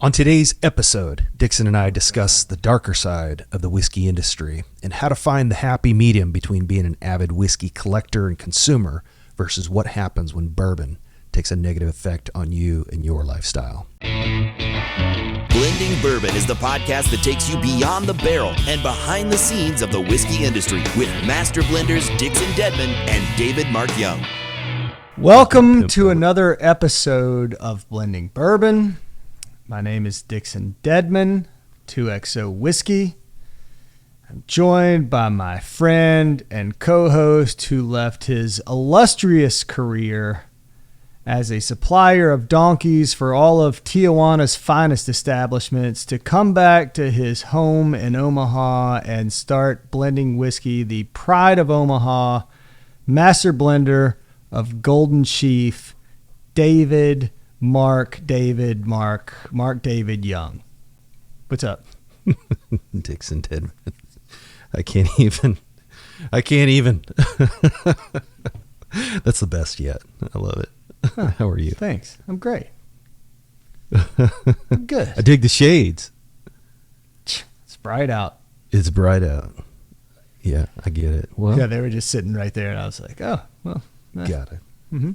On today's episode, Dixon and I discuss the darker side of the whiskey industry and how to find the happy medium between being an avid whiskey collector and consumer versus what happens when bourbon takes a negative effect on you and your lifestyle. Blending Bourbon is the podcast that takes you beyond the barrel and behind the scenes of the whiskey industry with master blenders Dixon Deadman and David Mark Young. Welcome to another episode of Blending Bourbon. My name is Dixon Deadman, 2XO Whiskey. I'm joined by my friend and co-host who left his illustrious career as a supplier of donkeys for all of Tijuana's finest establishments to come back to his home in Omaha and start blending whiskey, the pride of Omaha, master blender of Golden Chief, Mark David Young. What's up? Dixon Deadman. I can't even. That's the best yet. I love it. Huh. How are you? Thanks. I'm great. I'm good. I dig the shades. It's bright out. It's bright out. Yeah, I get it. Well, yeah, they were just sitting right there, and I was like, oh, well. Got it. Mm-hmm.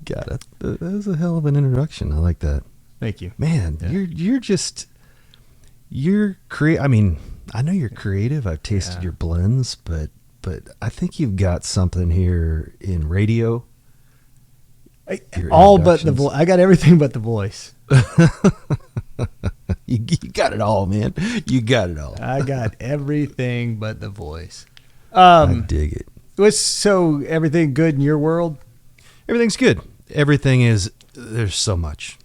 Got it. That was a hell of an introduction. I like that. Thank you. Man, yeah. you're creative. I mean, I know you're creative. I've tasted your blends, but I think you've got something here in radio. All but the voice. I got everything but the voice. You got it all, man. You got it all. I got everything but the voice. I dig it. So everything good in your world? Everything's good. Everything is. There's so much,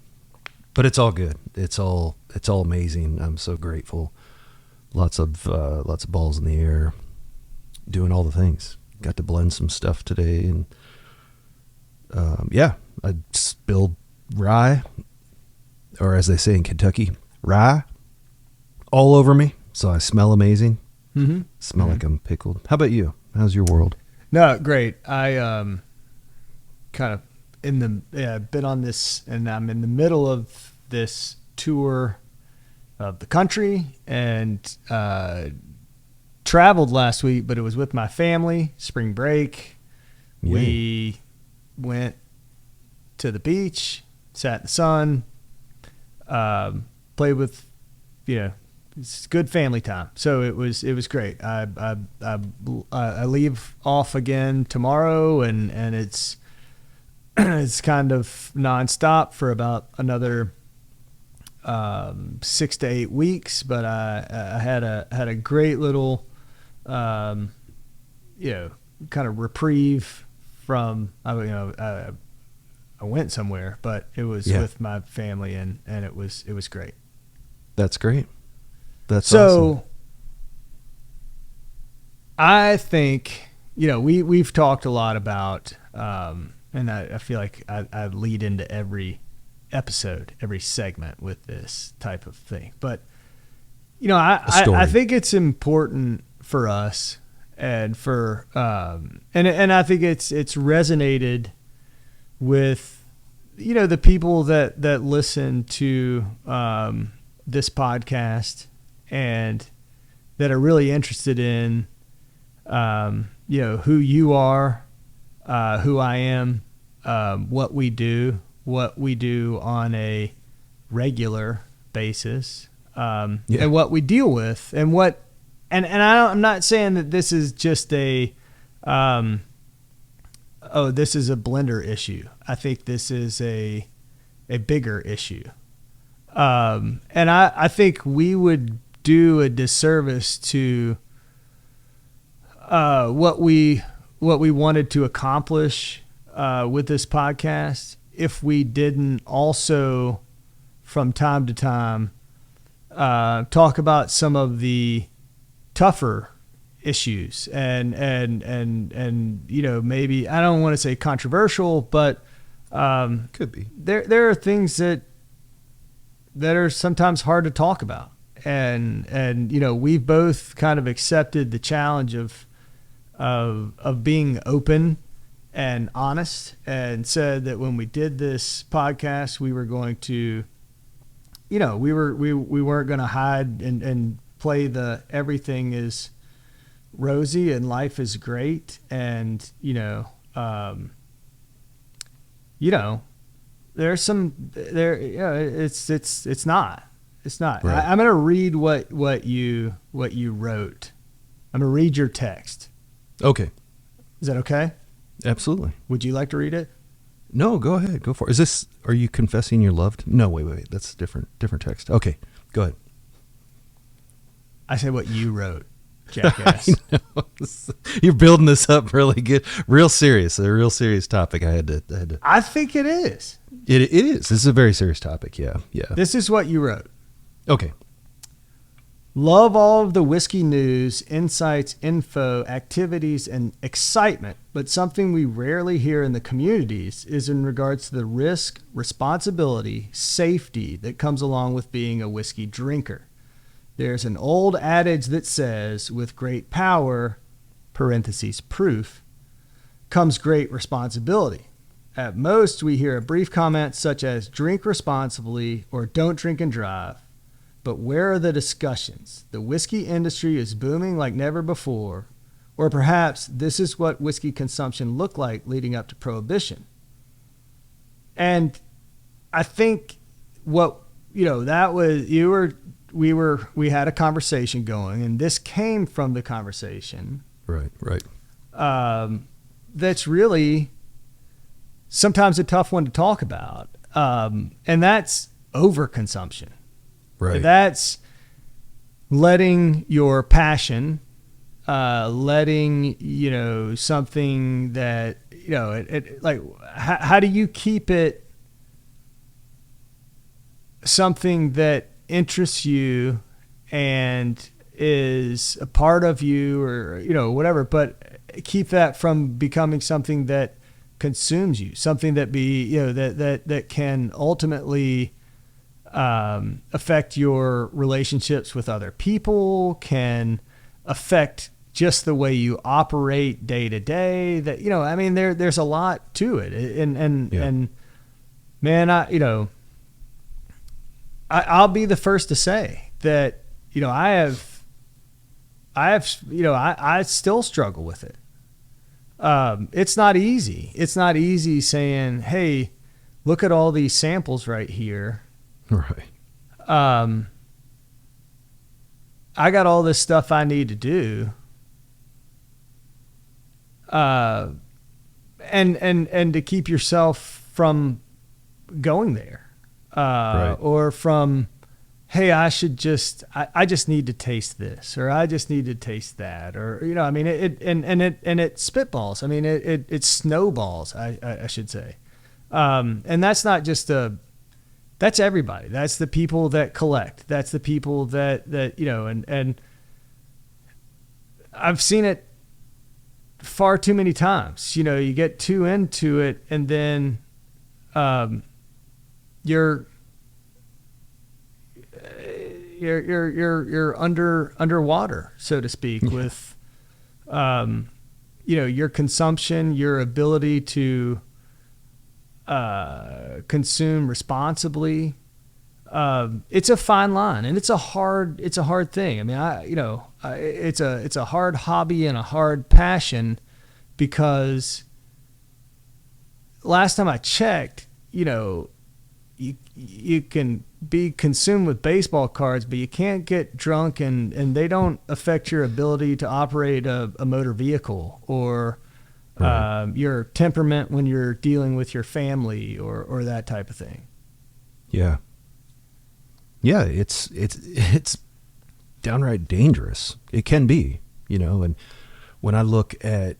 but it's all good. It's all amazing. I'm so grateful. Lots of balls in the air, doing all the things. Got to blend some stuff today, and I spilled rye, or as they say in Kentucky, rye, all over me. So I smell amazing. Mm-hmm. Smell like I'm pickled. How about you? How's your world? No, great. I kind of been on this, and I'm in the middle of this tour of the country, and traveled last week, but it was with my family, spring break. Yay. We went to the beach, sat in the sun, played with, it's good family time. So it was great. I leave off again tomorrow, and it's it's kind of nonstop for about another 6 to 8 weeks. But I had a great little kind of reprieve from I went somewhere, but it was with my family, and it was great. That's great. That's so awesome. I think, we've talked a lot about, and I feel like I lead into every episode, every segment with this type of thing. But, I think it's important for us and for, and I think it's resonated with, the people that listen to this podcast and that are really interested in, who you are, who I am, what we do on a regular basis, and what we deal with, and I'm not saying that this is just this is a blender issue. I think this is a bigger issue. And I think we would do a disservice to what we wanted to accomplish with this podcast if we didn't also, from time to time, talk about some of the tougher issues and maybe, I don't want to say controversial, but could be. There are things that are sometimes hard to talk about. And we've both kind of accepted the challenge of being open and honest, and said that when we did this podcast, we were going to we weren't going to hide and play the everything is rosy and life is great. And, there's it's not. Right. I'm going to read what you wrote. I'm going to read your text. Okay. Is that okay? Absolutely. Would you like to read it? No, go ahead. Go for it. Are you confessing you're loved? No, wait. That's different text. Okay. Go ahead. I said what you wrote, jackass. I know. You're building this up really good. Real serious. A real serious topic. I had to. I think it is. It is. This is a very serious topic. Yeah. This is what you wrote. Okay. Love all of the whiskey news, insights, info, activities, and excitement, but something we rarely hear in the communities is in regards to the risk, responsibility, safety that comes along with being a whiskey drinker. There's an old adage that says, with great power, parentheses, proof, comes great responsibility. At most, we hear a brief comment such as drink responsibly or don't drink and drive. But where are the discussions? The whiskey industry is booming like never before, or perhaps this is what whiskey consumption looked like leading up to Prohibition. And I think that was we had a conversation going, and this came from the conversation. Right. That's really sometimes a tough one to talk about, and that's overconsumption. Right. That's letting your passion, letting, something that, how do you keep it something that interests you and is a part of you or, whatever, but keep that from becoming something that consumes you, something that that can ultimately affect your relationships with other people, can affect just the way you operate day to day. That there's a lot to it, and man, I'll be the first to say that I still struggle with it. It's not easy. It's not easy saying, hey, look at all these samples right here. Right. I got all this stuff I need to do. And to keep yourself from going there. Right. Or from, hey, I just need to taste this, or I just need to taste that, or, it spitballs. It snowballs, I should say. And that's not just that's everybody. That's the people that collect. That's the people that and I've seen it far too many times. You get too into it, and then you're underwater, so to speak, with your consumption, your ability to consume responsibly. It's a fine line, and it's a hard thing. It's a hard hobby and a hard passion, because last time I checked, you can be consumed with baseball cards, but you can't get drunk, and they don't affect your ability to operate a motor vehicle, or right. Your temperament when you're dealing with your family, or that type of thing. Yeah. Yeah, it's downright dangerous. It can be, and when I look at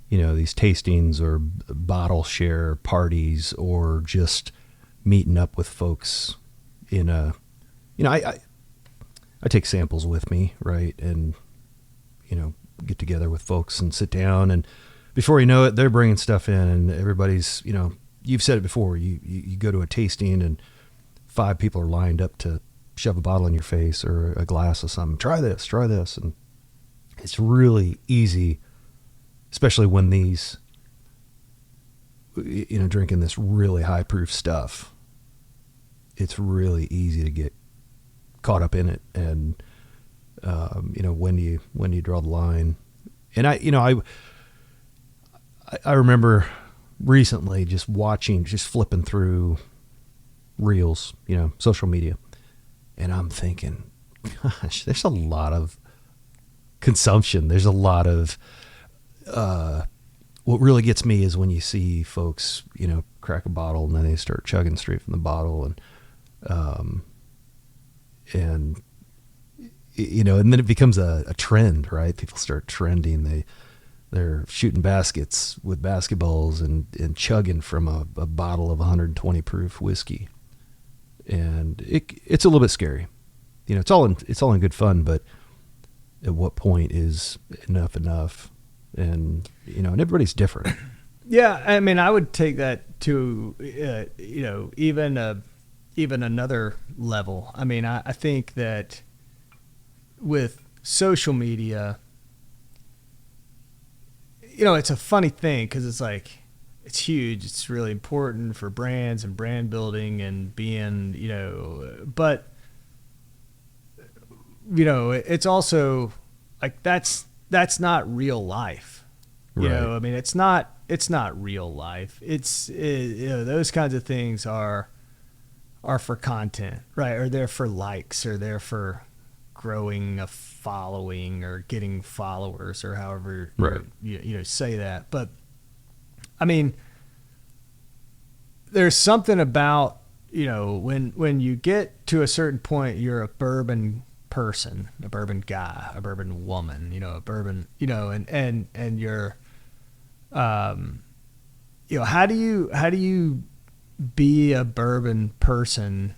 these tastings or bottle share parties, or just meeting up with folks in I take samples with me, right? And, get together with folks and sit down, and before you know it, they're bringing stuff in, and everybody's, you've said it before, you go to a tasting and 5 people are lined up to shove a bottle in your face or a glass of something. Try this. And it's really easy, especially when these, drinking this really high proof stuff, it's really easy to get caught up in it. And, when do you draw the line? And I remember recently just flipping through reels, social media, and I'm thinking, gosh, there's a lot of consumption. There's a lot of, what really gets me is when you see folks, crack a bottle and then they start chugging straight from the bottle, and and then it becomes a trend, right? People start trending. They're shooting baskets with basketballs and chugging from a bottle of 120 proof whiskey. And it's a little bit scary. It's all in good fun, but at what point is enough? And, and everybody's different. Yeah. I mean, I would take that to, even another level. I mean, I think that with social media, it's a funny thing because it's like, it's huge. It's really important for brands and brand building and being, but, it's also like, that's not real life. Right. I mean, it's not real life. It's, those kinds of things are for content, right? Or they're for likes, or they're for growing a following or getting followers, or however right. you say that. But I mean, there's something about, when you get to a certain point, you're a bourbon person, a bourbon guy, a bourbon woman, a bourbon, and you're, how do you be a bourbon person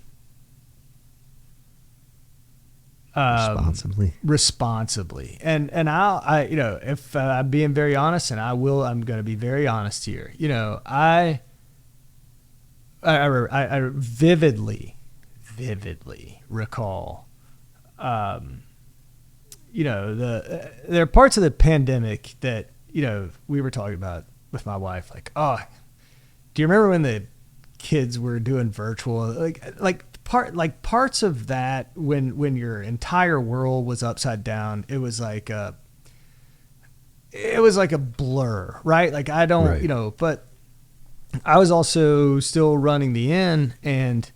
responsibly. And if I'm being very honest, and I'm going to be very honest here, I vividly recall, there are parts of the pandemic that, we were talking about with my wife, like, oh, do you remember when the kids were doing virtual, parts of that when your entire world was upside down, it was like a blur, right? Like, I don't, right. But I was also still running the inn, and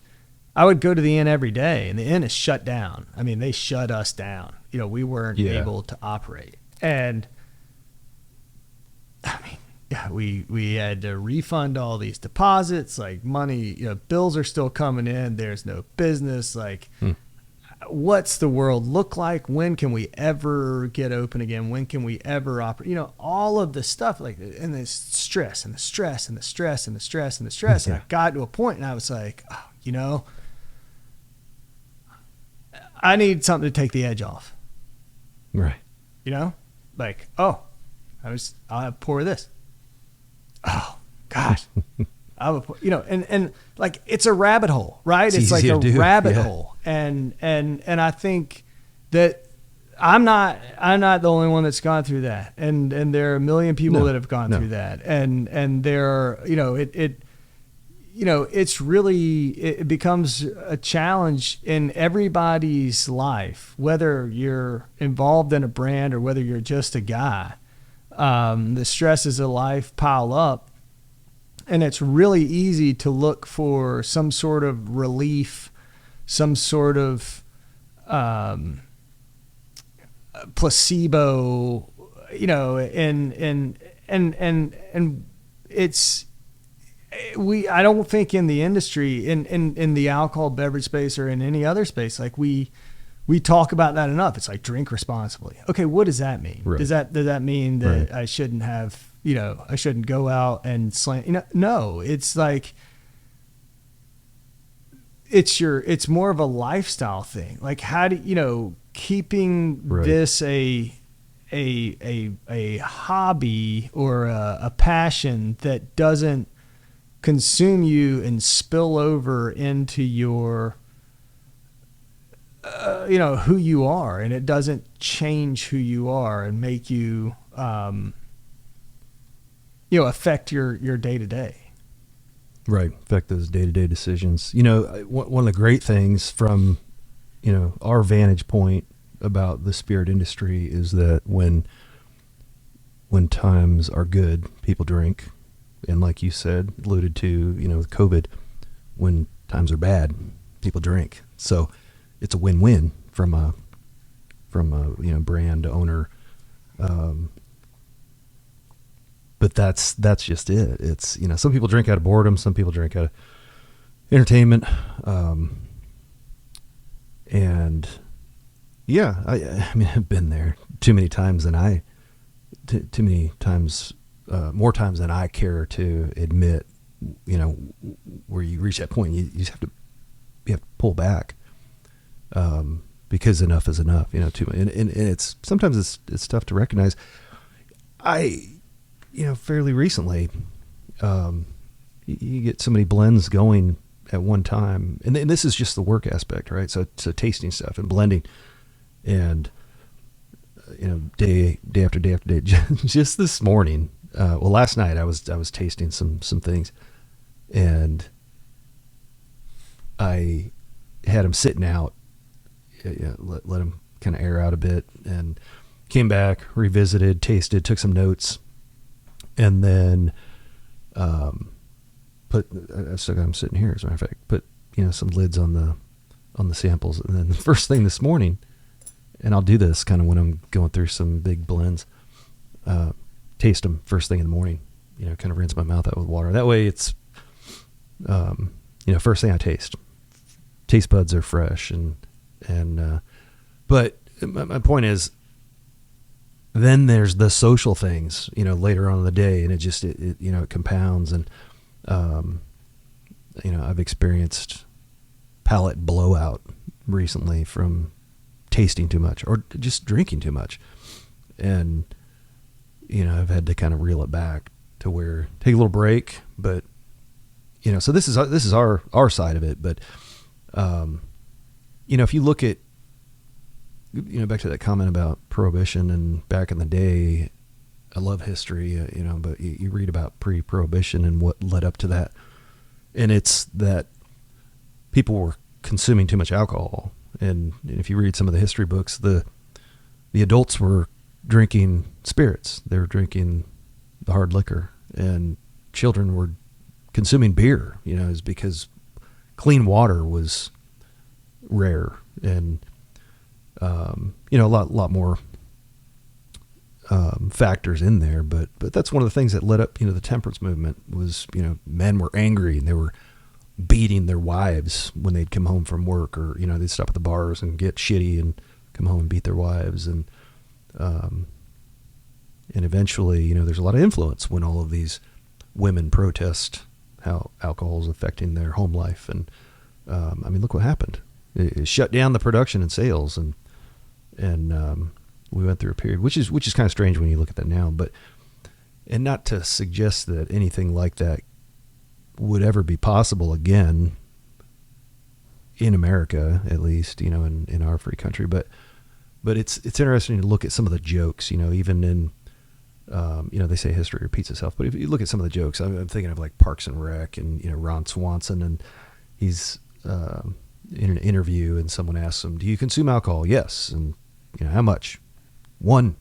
I would go to the inn every day, and the inn is shut down. I mean, they shut us down. We weren't able to operate. And I mean, yeah, we had to refund all these deposits, like money, bills are still coming in. There's no business. Like, what's the world look like? When can we ever get open again? When can we ever operate? All of the stuff, like, and the stress and the stress and the stress and the stress and the stress. Yeah. And I got to a point and I was like, I need something to take the edge off. Right. Like, I'll have pour this. Oh gosh. I would, and like, it's a rabbit hole, right? It's like a rabbit hole. And I think that I'm not the only one that's gone through that. And there are a million people that have gone through that. And there are, it's really, it becomes a challenge in everybody's life, whether you're involved in a brand or whether you're just a guy. The stresses of life pile up, and it's really easy to look for some sort of relief, some sort of placebo, and it's, I don't think in the industry, in the alcohol beverage space or in any other space, like we talk about that enough. It's like, drink responsibly. Okay, what does that mean? Right. Does that mean that Right. I shouldn't have, I shouldn't go out and slam? No. It's like, it's more of a lifestyle thing. Like, how do keeping Right. this a hobby or a passion that doesn't consume you and spill over into your who you are, and it doesn't change who you are and make you affect your day to day. Right. Affect those day-to-day decisions. One of the great things from, our vantage point about the spirit industry is that when times are good, people drink. And like you said, alluded to, with COVID, when times are bad, people drink. So it's a win-win from a brand owner. But that's just it. It's, some people drink out of boredom. Some people drink out of entertainment. And yeah, I mean, I've been there too many times more times than I care to admit, where you reach that point, you just have to pull back, because enough is enough, and it's, sometimes it's tough to recognize. Fairly recently, you get so many blends going at one time, and this is just the work aspect, right? So tasting stuff and blending, and day after day after day. Just this morning, last night I was tasting some things, and I had them sitting out, let them kind of air out a bit, and came back, revisited, tasted, took some notes, and then I'm sitting here, as a matter of fact, put some lids on the samples, and then the first thing this morning, and I'll do this kind of when I'm going through some big blends, taste them first thing in the morning, kind of rinse my mouth out with water. That way it's, first thing I taste buds are fresh, but my point is, then there's the social things, later on in the day, and it compounds, and, I've experienced palate blowout recently from tasting too much or just drinking too much. And, I've had to kind of reel it back to where take a little break, but, so this is our side of it. But, if you look at, back to that comment about prohibition and back in the day, I love history, but you read about pre-prohibition and what led up to that. And it's that people were consuming too much alcohol. And if you read some of the history books, the adults were drinking spirits. They were drinking the hard liquor, and children were consuming beer, is because clean water was rare, and, a lot more, factors in there, but that's one of the things that led up, the temperance movement was, men were angry and they were beating their wives when they'd come home from work, or, they'd stop at the bars and get shitty and come home and beat their wives. And eventually, there's a lot of influence when all of these women protest how alcohol is affecting their home life. And, look what happened. It shut down the production and sales, and we went through a period, which is kind of strange when you look at that now, and not to suggest that anything like that would ever be possible again in America, at least, in our free country. But it's interesting to look at some of the jokes, even in, they say history repeats itself, but if you look at some of the jokes, I'm thinking of like Parks and Rec, and, Ron Swanson, and he's, in an interview, and someone asks him, "Do you consume alcohol?" "Yes." "And, how much?" One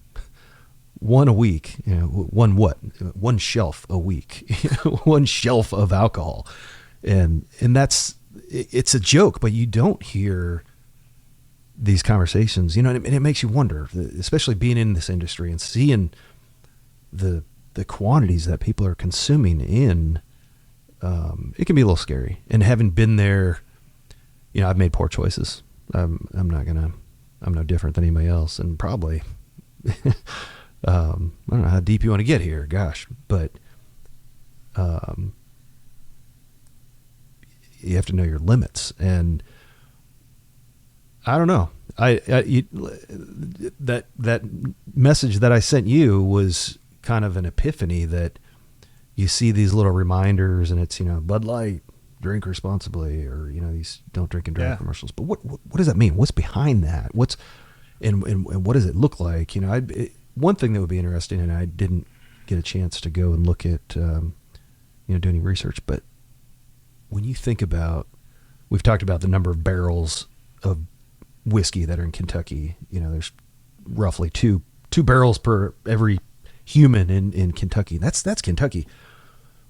a week. One what? One shelf a week. One shelf of alcohol, and it's a joke, but you don't hear these conversations, and it makes you wonder, especially being in this industry and seeing the quantities that people are consuming in. It can be a little scary, and having been there, I've made poor choices. I'm no different than anybody else, and probably, I don't know how deep you want to get here, gosh, but, you have to know your limits. And I don't know, that message that I sent you was kind of an epiphany, that you see these little reminders, and it's, Bud Light, drink responsibly, or, these don't drink and drive commercials. But what does that mean? What's behind that? And what does it look like? One thing that would be interesting, and I didn't get a chance to go and look at, do any research, but when you think about, we've talked about the number of barrels of whiskey that are in Kentucky. You know, there's roughly two barrels per every human in Kentucky. That's Kentucky.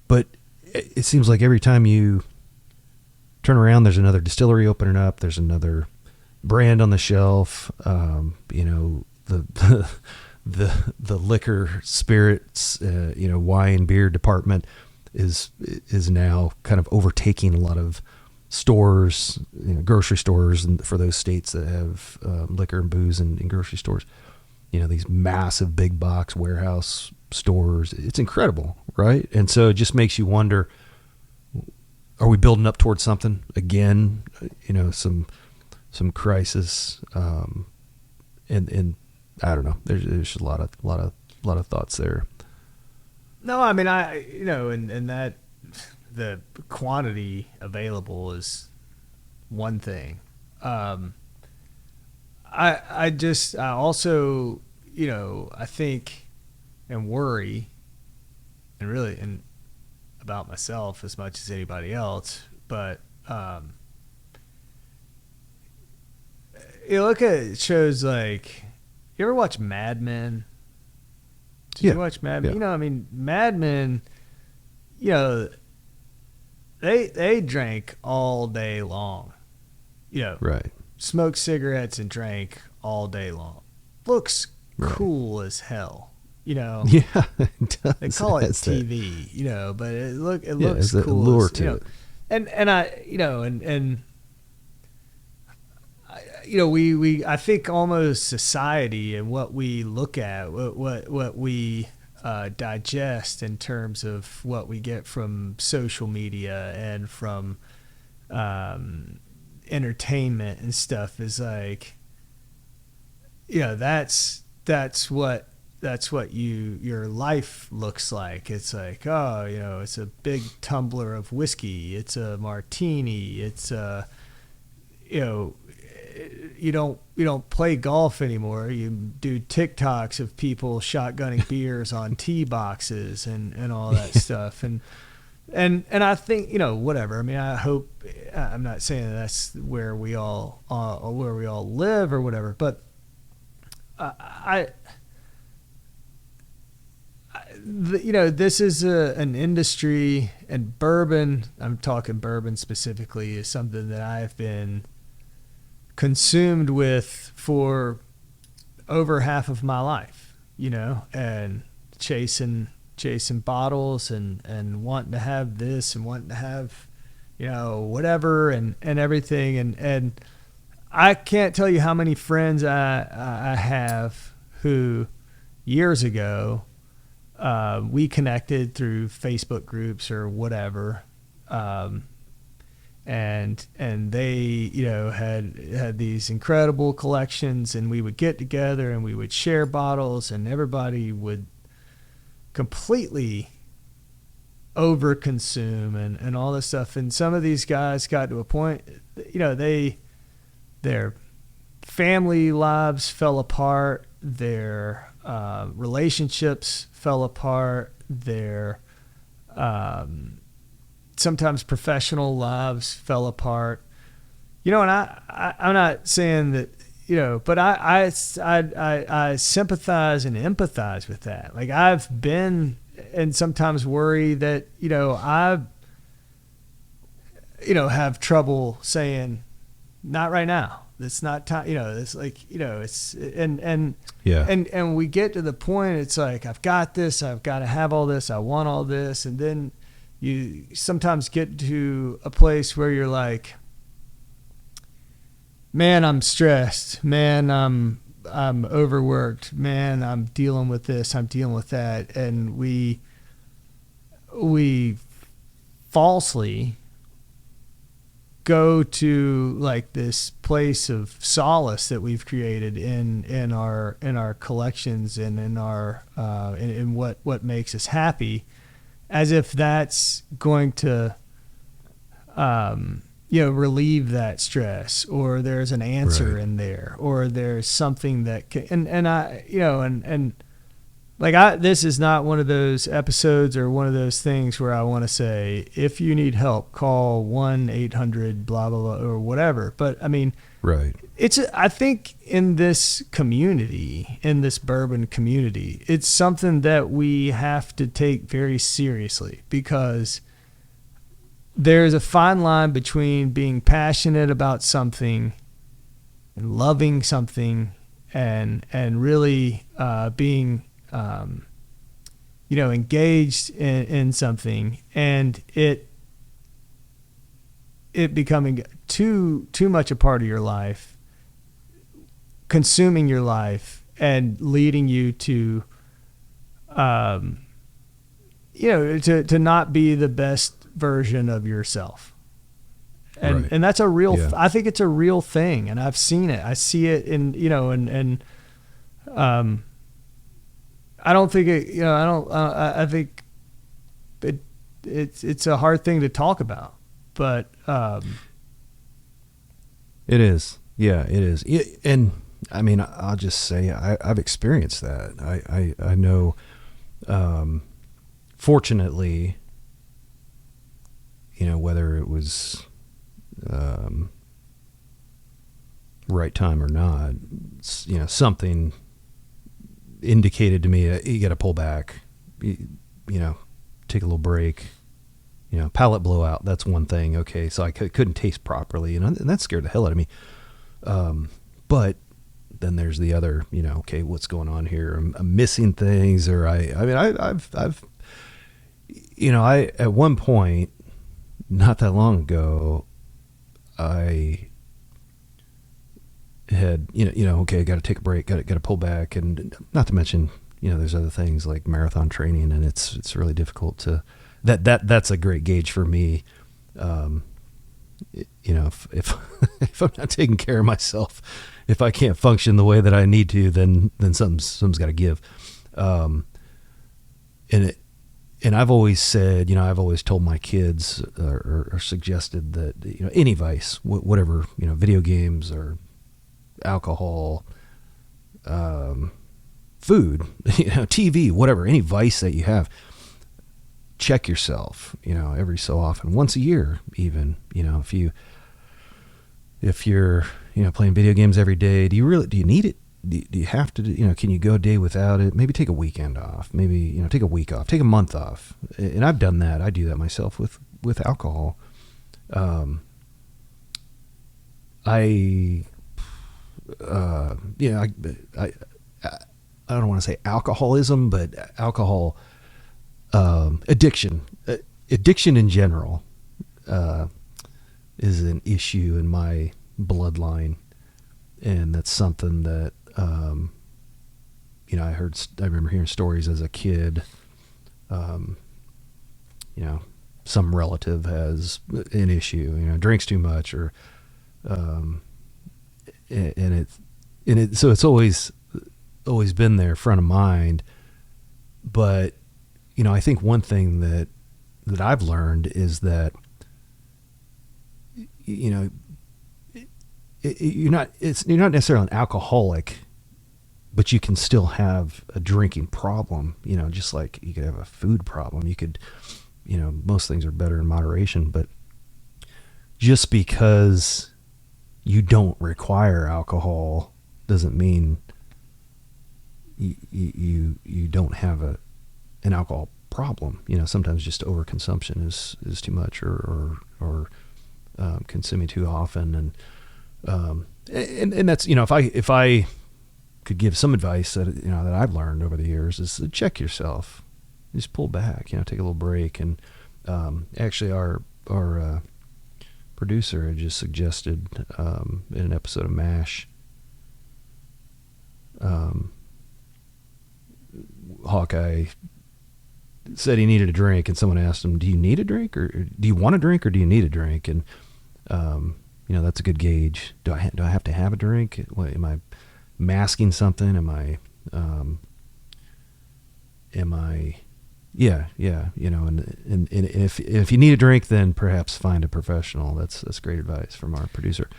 But it seems like every time you turn around, there's another distillery opening up. There's another brand on the shelf. You know, the liquor, spirits, you know, wine, beer department is now kind of overtaking a lot of stores, you know, grocery stores, and for those states that have liquor and booze in grocery stores, you know, these massive big box warehouse stores. It's incredible, right? And so it just makes you wonder, are we building up towards something again? You know, some crisis, and I don't know. There's a lot of thoughts there. No, I mean, and that the quantity available is one thing. I also, you know, I think and worry and really about myself as much as anybody else, but you look at shows like, you ever watch Mad Men? Did you watch Mad Men? Yeah. You know, I mean, Mad Men, you know, they drank all day long. You know, Right. smoked cigarettes and drank all day long. Looks cool as hell. You know, Yeah, it does. they call it That's TV. You know, but it looks there's a cool. allure as, to you know, it. and I, you know, and you know, we I think almost society and what we look at, what we digest in terms of what we get from social media and from entertainment and stuff is like, you know, that's what your life looks like. It's like, oh, you know, it's a big tumbler of whiskey, it's a martini, it's a, you know, you don't play golf anymore. You do TikToks of people shotgunning beers on tee boxes and all that stuff. And I think, you know, whatever. I mean, I hope, I'm not saying that's where we all live or whatever, but you know, this is an industry, and bourbon, I'm talking bourbon specifically, is something that I've been consumed with for over half of my life, you know, and chasing bottles and wanting to have this and wanting to have, you know, whatever and everything. And I can't tell you how many friends I have who years ago, we connected through Facebook groups or whatever. And they, you know, had these incredible collections, and we would get together and we would share bottles, and everybody would completely overconsume and all this stuff. And some of these guys got to a point, you know, their family lives fell apart, their relationships fell apart, their sometimes professional lives fell apart, you know. And I'm not saying that, you know, but I sympathize and empathize with that. Like, I've been, and sometimes worry that, you know, I, you know, have trouble saying, not right now. It's not time. You know, it's like, you know, it's, and we get to the point, it's like, I've got this, I've got to have all this, I want all this. And then you sometimes get to a place where you're like, man, I'm stressed. Man, I'm overworked. Man, I'm dealing with this. I'm dealing with that. And we falsely go to like this place of solace that we've created in our collections and in our in what makes us happy, as if that's going to you know, relieve that stress, or there's an answer in there, or there's something that can, and I, you know, and Like this is not one of those episodes or one of those things where I want to say, if you need help, call 1-800 blah, blah, blah, or whatever. But I mean, Right. I think in this community, in this bourbon community, it's something that we have to take very seriously, because there's a fine line between being passionate about something and loving something and really being engaged in something, and it becoming too much a part of your life, consuming your life, and leading you to to not be the best version of yourself. And Right. and that's a real Yeah. I think it's a real thing, and I've seen it. I see it in I don't think it I think it's a hard thing to talk about, but It is. Yeah, it is. And I mean, I'll just say I've experienced that. I know, fortunately, whether it was right time or not, something indicated to me you got to pull back, take a little break. Palate blowout, that's one thing. Okay, so I couldn't taste properly, and that scared the hell out of me. But then there's the other, okay, what's going on here? I'm missing things, or I've at one point, not that long ago, I had, okay, I got to take a break, got to pull back, and not to mention, there's other things like marathon training, and it's really difficult to. That's a great gauge for me. If if I'm not taking care of myself, if I can't function the way that I need to, then something's got to give. And I've always said, I've always told my kids or suggested that any vice, whatever, video games or alcohol, food, TV, whatever, any vice that you have. Check yourself, every so often, once a year, even, if you're, playing video games every day, do you need it? Do you have to, can you go a day without it? Maybe take a weekend off, maybe, take a week off, take a month off. And I've done that. I do that myself with alcohol. I don't want to say alcoholism, but alcohol, addiction in general, is an issue in my bloodline. And that's something that, I remember hearing stories as a kid, some relative has an issue, drinks too much, or, so it's always been there, front of mind. But, I think one thing that I've learned is that, you're not necessarily an alcoholic, but you can still have a drinking problem, just like you could have a food problem. You could, most things are better in moderation, but just because you don't require alcohol doesn't mean you don't have an alcohol problem. Sometimes just overconsumption is too much, or consuming too often, and that's, if I could give some advice that that I've learned over the years, is to check yourself, just pull back, take a little break. And actually our producer had just suggested in an episode of MASH, Hawkeye said he needed a drink, and someone asked him, do you need a drink, or do you want a drink, or do you need a drink? And that's a good gauge. Do I have to have a drink? What, am I masking something? Am I yeah, and if you need a drink, then perhaps find a professional. That's great advice from our producer.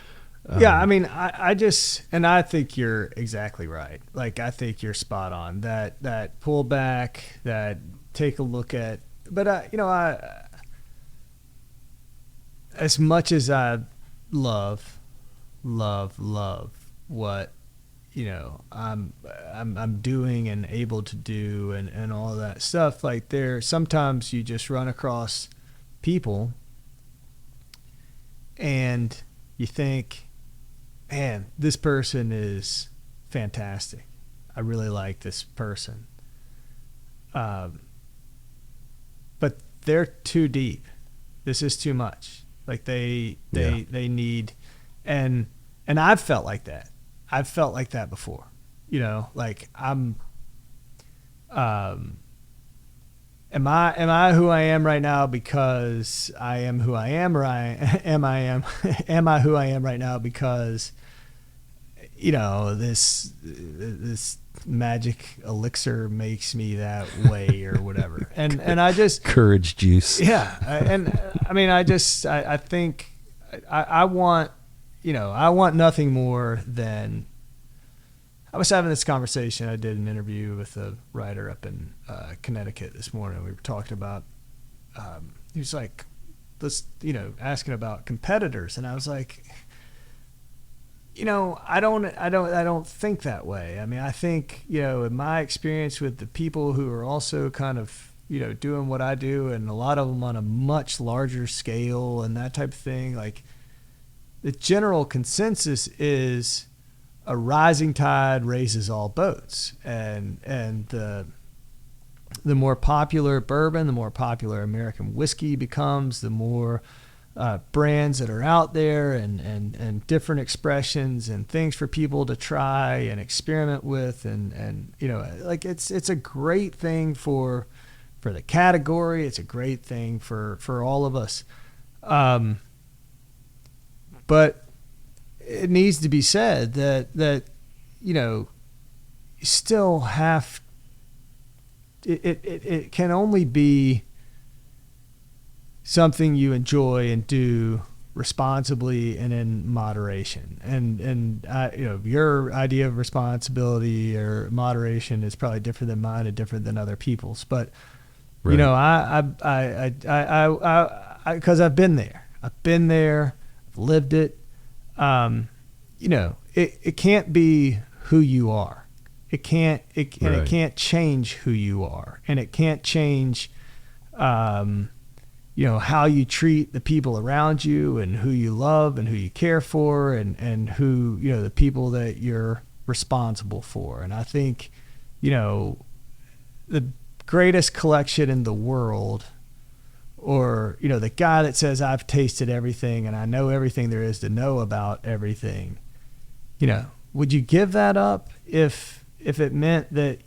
Yeah, I mean, I just, and I think you're exactly right. Like, I think you're spot on. That pull back, that take a look at, but as much as I love what I'm doing and able to do and all of that stuff. Like, sometimes you just run across people and you think, man, this person is fantastic. I really like this person. But they're too deep. This is too much. Like they need, and I've felt like that. I've felt like that before. Like am I who I am right now because I am who I am, or am I who I am right now because this magic elixir makes me that way or whatever. And I just courage juice. Yeah. And I mean, I think I want, I want nothing more than, I was having this conversation. I did an interview with a writer up in Connecticut this morning. We were talking about, he was like, asking about competitors. And I was like, I don't think that way. I mean, I think, in my experience with the people who are also kind of, doing what I do, and a lot of them on a much larger scale and that type of thing, like, the general consensus is a rising tide raises all boats, and the more popular bourbon, the more popular American whiskey becomes, the more brands that are out there and different expressions and things for people to try and experiment with, and like it's a great thing for the category. It's a great thing for all of us. But it needs to be said that you still have, it can only be something you enjoy and do responsibly and in moderation. And your idea of responsibility or moderation is probably different than mine and different than other people's. But right. I because I've been there, I've lived it. It can't be who you are. It can't. Right. And it can't change who you are, and it can't change. How you treat the people around you and who you love and who you care for and who, the people that you're responsible for. And I think, the greatest collection in the world, or, the guy that says I've tasted everything and I know everything there is to know about everything, would you give that up if it meant that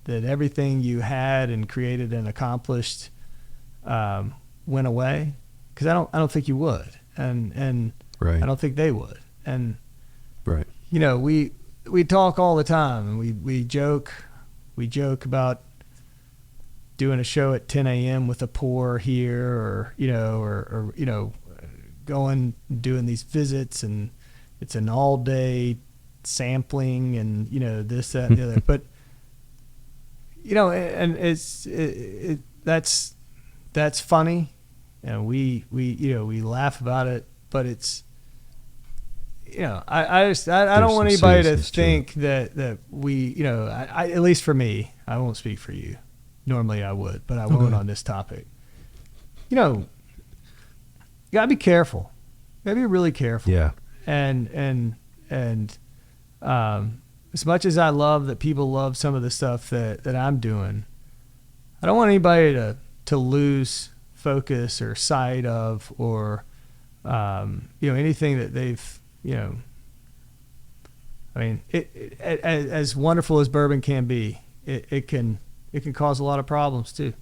that everything you had and created and accomplished went away? Because I don't think you would, and right. I don't think they would. And right, we talk all the time, and we joke about doing a show at 10 a.m. with a pour here, or going doing these visits, and it's an all day sampling and this, that, and the other. But and that's funny, and we laugh about it, but it's I don't want anybody to think that we I at least for me, I won't speak for you. Normally I would, but I won't on this topic. You gotta be careful. You gotta be really careful. Yeah. And as much as I love that people love some of the stuff that I'm doing, I don't want anybody to lose focus or sight of, or anything that they've I mean, as wonderful as bourbon can be, it can cause a lot of problems too.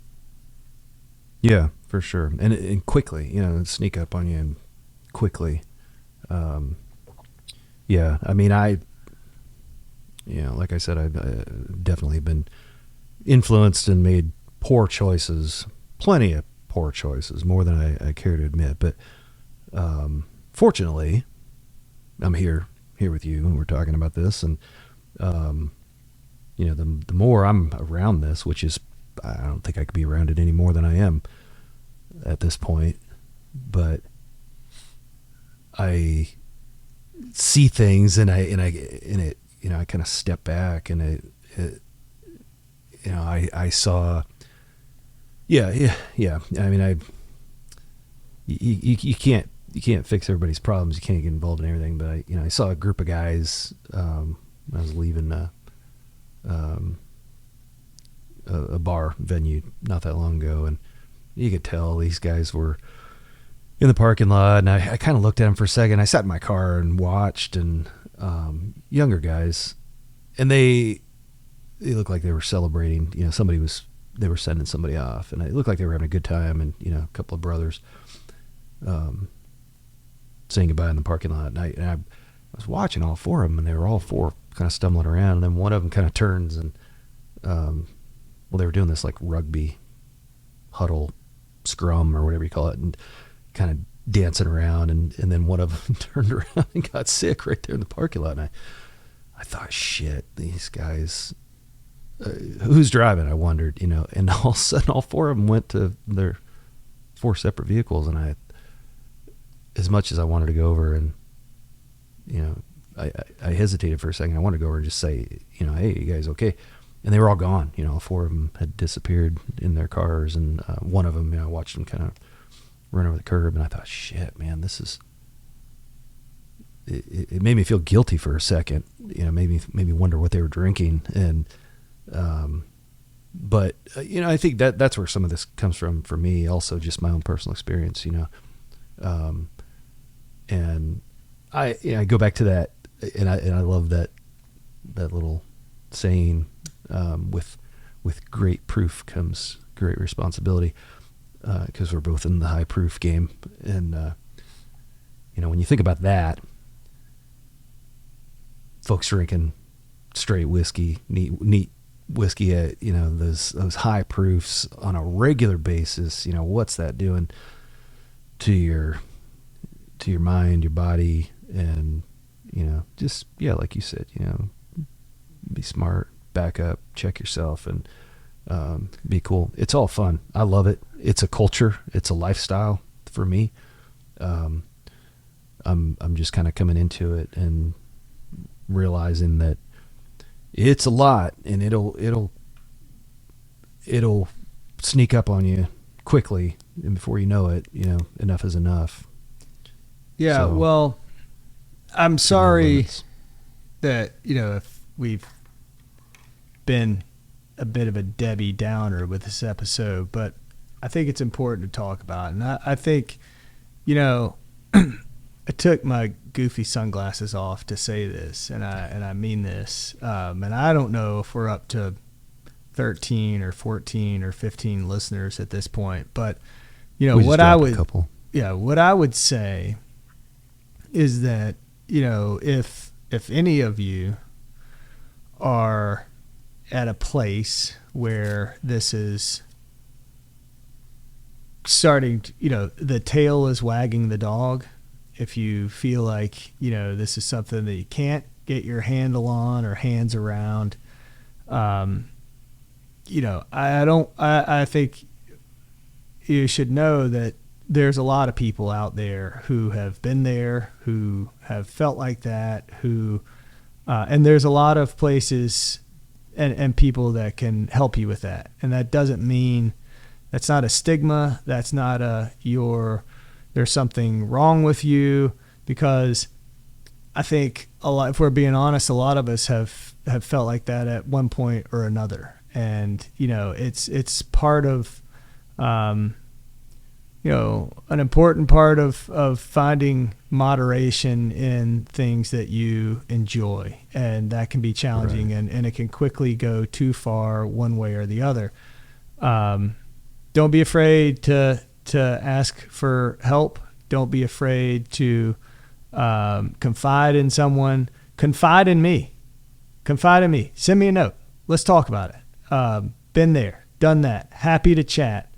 Yeah, for sure, and quickly, sneak up on you and quickly. Yeah, I mean, like I said, I've definitely been influenced and made poor choices, plenty of poor choices, more than I care to admit. But Fortunately, I'm here with you, and we're talking about this, and the more I'm around this, which is, I don't think I could be around it any more than I am at this point, but I see things, and I kind of step back, and I saw, yeah. I mean, you can't fix everybody's problems. You can't get involved in everything. But I saw a group of guys. I was leaving a bar venue not that long ago, and you could tell these guys were in the parking lot. And I kind of looked at them for a second. I sat in my car and watched, and younger guys, and they looked like they were celebrating. They were sending somebody off, and it looked like they were having a good time. And a couple of brothers saying goodbye in the parking lot. And I was watching all four of them, and they were all four kind of stumbling around. And then one of them kind of turns, and they were doing this like rugby huddle scrum or whatever you call it, and kind of dancing around. And then one of them turned around and got sick right there in the parking lot. And I thought, shit, these guys, who's driving? I wondered, and all of a sudden all four of them went to their four separate vehicles. And as much as I wanted to go over and, I hesitated for a second. I wanted to go over and just say, hey, you guys okay? And they were all gone. All four of them had disappeared in their cars. And one of them, I watched them kind of run over the curb. And I thought, shit, man, this is, it made me feel guilty for a second. Made me wonder what they were drinking. And, but I think that's where some of this comes from for me. Also, just my own personal experience. And I go back to that, and I love that little saying, with great proof comes great responsibility, because we're both in the high proof game. And when you think about that, folks drinking straight whiskey, neat whiskey at those high proofs on a regular basis, what's that doing to your mind, your body, and just like you said, be smart, back up, check yourself, and be cool. It's all fun. I love it. It's a culture. It's a lifestyle for me. I'm just kind of coming into it and realizing that it's a lot, and it'll sneak up on you quickly, and before you know it, enough is enough. Yeah, So, well, I'm sorry that, if we've been a bit of a Debbie Downer with this episode, but I think it's important to talk about. And I think, I took my goofy sunglasses off to say this, and I mean this. And I don't know if we're up to 13 or 14 or 15 listeners at this point, but what I would say is that, if any of you are at a place where this is starting to, the tail is wagging the dog, if you feel like, this is something that you can't get your handle on or hands around, I think you should know that there's a lot of people out there who have been there, who have felt like that, and there's a lot of places and people that can help you with that. And that doesn't mean, that's not a stigma. That's not there's something wrong with you, because I think if we're being honest, a lot of us have felt like that at one point or another. And, it's part of, an important part of finding moderation in things that you enjoy, and that can be challenging, right. and it can quickly go too far one way or the other. Don't be afraid to ask for help. Don't be afraid to confide in someone. Confide in me. Send me a note. Let's talk about it. Been there, done that. Happy to chat.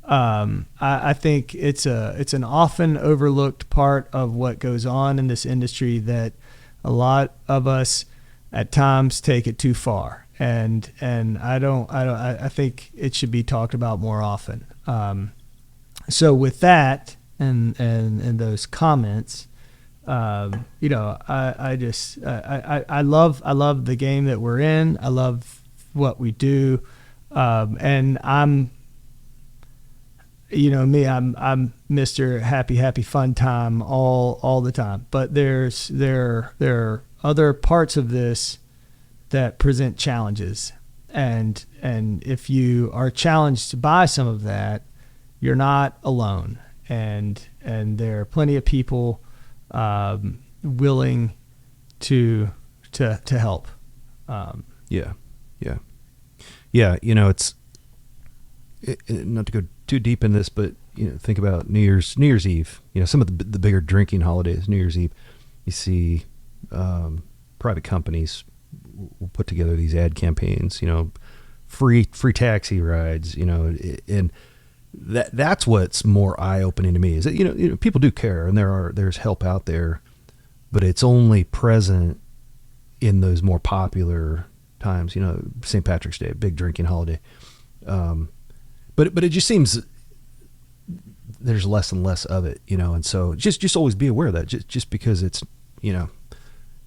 I think it's an often overlooked part of what goes on in this industry that a lot of us at times take it too far, and I think it should be talked about more often. So with that and those comments, you know, I love the game that we're in. I love what we do, and I'm, you know me, I'm Mr. Happy Fun Time all the time. But there are other parts of this that present challenges, and if you are challenged by some of that, you're not alone, and there are plenty of people willing to help. Yeah. You know, it's not to go too deep in this, but you know, think about New Year's Eve. You know, some of the bigger drinking holidays, New Year's Eve. You see private companies will put together these ad campaigns. You know, free taxi rides. You know, and that's what's more eye opening to me is that you know people do care, and there's help out there, but it's only present in those more popular times. You know, St. Patrick's Day, big drinking holiday. But it just seems there's less and less of it, you know, and so just always be aware of that. Just because it's, you know,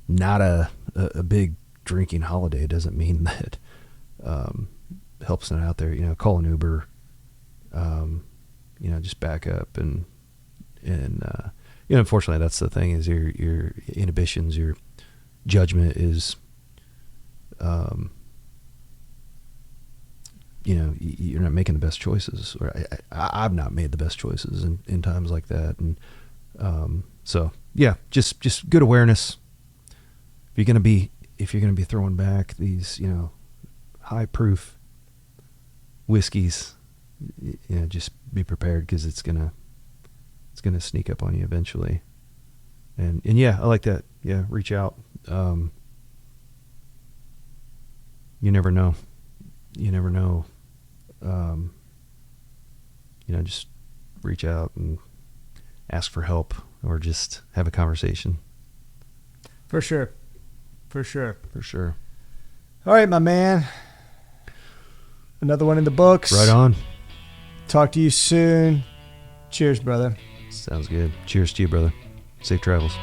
not a big drinking holiday doesn't mean that help's not out there. You know, call an Uber, you know, just back up and you know, unfortunately that's the thing is your inhibitions, your judgment is, you know, you're not making the best choices, or I've not made the best choices in times like that. And so yeah, just good awareness. If you're gonna be throwing back these, you know, high proof whiskeys, you know, just be prepared, because it's gonna sneak up on you eventually. And yeah, I like that. Yeah, reach out. You never know. You know, just reach out and ask for help, or just have a conversation. For sure. All right, my man. Another one in the books. Right on. Talk to you soon. Cheers, brother. Sounds good. Cheers to you, brother. Safe travels.